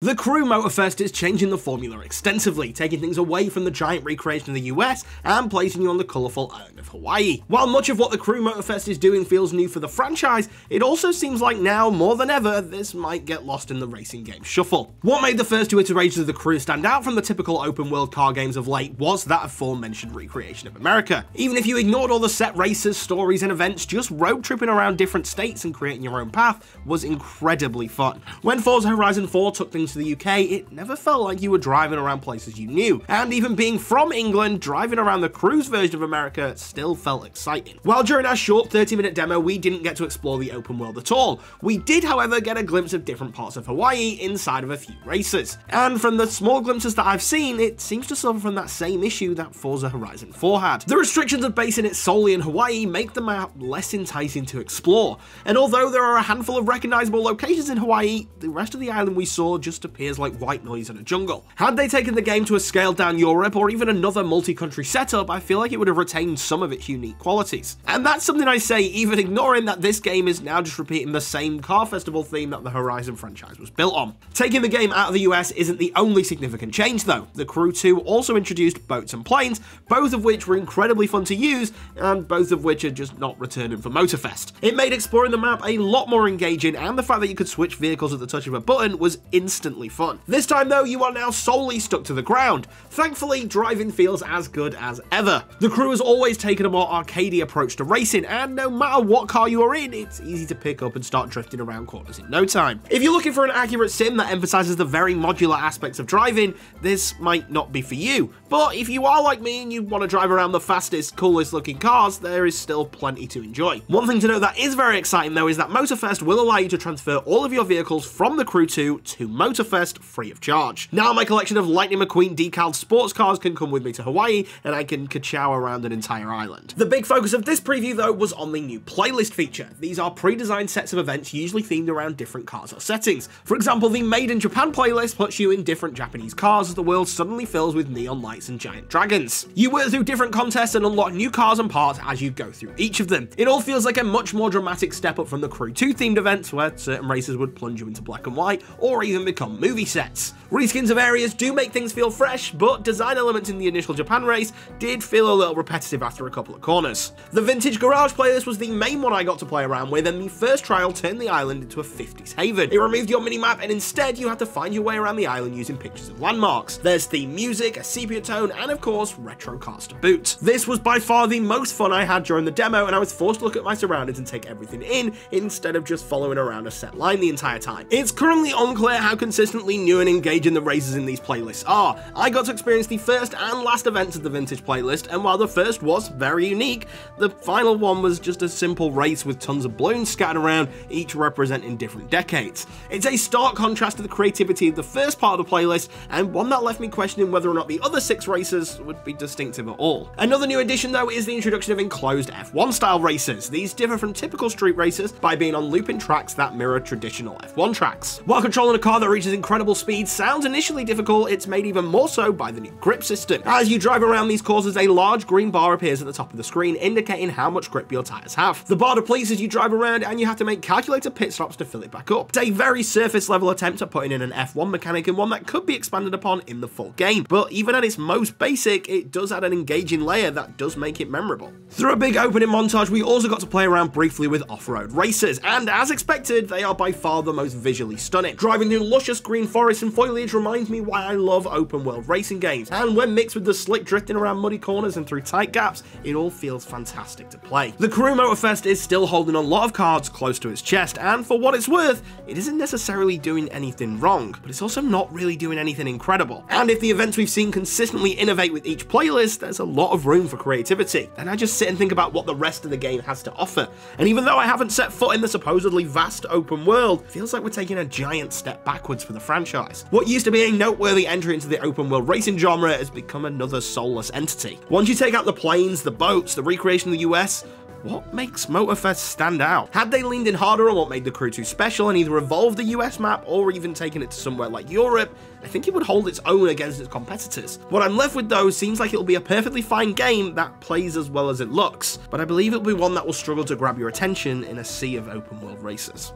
The Crew Motorfest is changing the formula extensively, taking things away from the giant recreation of the US and placing you on the colourful island of Hawaii. While much of what the Crew Motorfest is doing feels new for the franchise, it also seems like now, more than ever, this might get lost in the racing game shuffle. What made the first two iterations of the Crew stand out from the typical open world car games of late was that aforementioned recreation of America. Even if you ignored all the set races, stories and events, just road tripping around different states and creating your own path was incredibly fun. When Forza Horizon 4 took things to the UK, it never felt like you were driving around places you knew, and even being from England, driving around the Crew's version of America still felt exciting. While during our short 30-minute demo we didn't get to explore the open world at all, we did however get a glimpse of different parts of Hawaii inside of a few races. And from the small glimpses that I've seen, it seems to suffer from that same issue that Forza Horizon 4 had. The restrictions of basing it solely in Hawaii make the map less enticing to explore, and although there are a handful of recognizable locations in Hawaii, the rest of the island we saw just appears like white noise in a jungle. Had they taken the game to a scaled down Europe or even another multi-country setup, I feel like it would have retained some of its unique qualities. And that's something I say even ignoring that this game is now just repeating the same car festival theme that the Horizon franchise was built on. Taking the game out of the US isn't the only significant change though. The Crew 2 also introduced boats and planes, both of which were incredibly fun to use, and both of which are just not returning for Motorfest. It made exploring the map a lot more engaging, and the fact that you could switch vehicles at the touch of a button was instantly fun. This time though, you are now solely stuck to the ground. Thankfully, driving feels as good as ever. The Crew has always taken a more arcadey approach to racing, and no matter what car you are in, it's easy to pick up and start drifting around corners in no time. If you're looking for an accurate sim that emphasizes the very modular aspects of driving, this might not be for you. But if you are like me and you want to drive around the fastest, coolest looking cars, there is still plenty to enjoy. One thing to note that is very exciting though is that Motorfest will allow you to transfer all of your vehicles from the Crew 2 to Motorfest free of charge. Now my collection of Lightning McQueen decaled sports cars can come with me to Hawaii, and I can ka-chow around an entire island. The big focus of this preview though was on the new playlist feature. These are pre-designed sets of events usually themed around different cars or settings. For example, the Made in Japan playlist puts you in different Japanese cars as the world suddenly fills with neon lights and giant dragons. You work through different contests and unlock new cars and parts as you go through each of them. It all feels like a much more dramatic step up from the Crew 2 themed events where certain races would plunge you into black and white or even become movie sets. Reskins of areas do make things feel fresh, but design elements in the initial Japan race did feel a little repetitive after a couple of corners. The Vintage Garage playlist was the main one I got to play around with, and the first trial turned the island into a 50s haven. It removed your minimap, and instead you had to find your way around the island using pictures of landmarks. There's theme music, a sepia tone, and of course retro cars to boot. This was by far the most fun I had during the demo, and I was forced to look at my surroundings and take everything in instead of just following around a set line the entire time. It's currently unclear how consistently new and engaging the races in these playlists are. I got to experience the first and last events of the Vintage playlist, and while the first was very unique, the final one was just a simple race with tons of balloons scattered around, each representing different decades. It's a stark contrast to the creativity of the first part of the playlist, and one that left me questioning whether or not the other 6 races would be distinctive at all. Another new addition though is the introduction of enclosed F1 style races. These differ from typical street races by being on looping tracks that mirror traditional F1 tracks. While controlling a car that reaches incredible speed sounds initially difficult, it's made even more so by the new grip system. As you drive around these courses, a large green bar appears at the top of the screen, indicating how much grip your tyres have. The bar depletes as you drive around, and you have to make calculated pit stops to fill it back up. It's a very surface level attempt at putting in an F1 mechanic, and one that could be expanded upon in the full game, but even at its most basic, it does add an engaging layer that does make it memorable. Through a big opening montage, we also got to play around briefly with off-road races, and as expected, they are by far the most visually stunning. Driving through luscious green forests and foliage reminds me why I love open world racing games, and when mixed with the slick drifting around muddy corners and through tight gaps, it all feels fantastic to play. The Crew Motorfest is still holding a lot of cards close to its chest, and for what it's worth, it isn't necessarily doing anything wrong, but it's also not really doing anything incredible. And if the events we've seen consistently innovate with each playlist, there's a lot of room for creativity. And I just sit and think about what the rest of the game has to offer, and even though I haven't set foot in the supposedly vast open world, it feels like we're taking a giant step backwards for the franchise. What used to be a noteworthy entry into the open world racing genre has become another soulless entity. Once you take out the planes, the boats, the recreation of the US, what makes Motorfest stand out? Had they leaned in harder on what made the Crew 2 special and either evolved the US map or even taken it to somewhere like Europe, I think it would hold its own against its competitors. What I'm left with though seems like it'll be a perfectly fine game that plays as well as it looks, but I believe it'll be one that will struggle to grab your attention in a sea of open world races.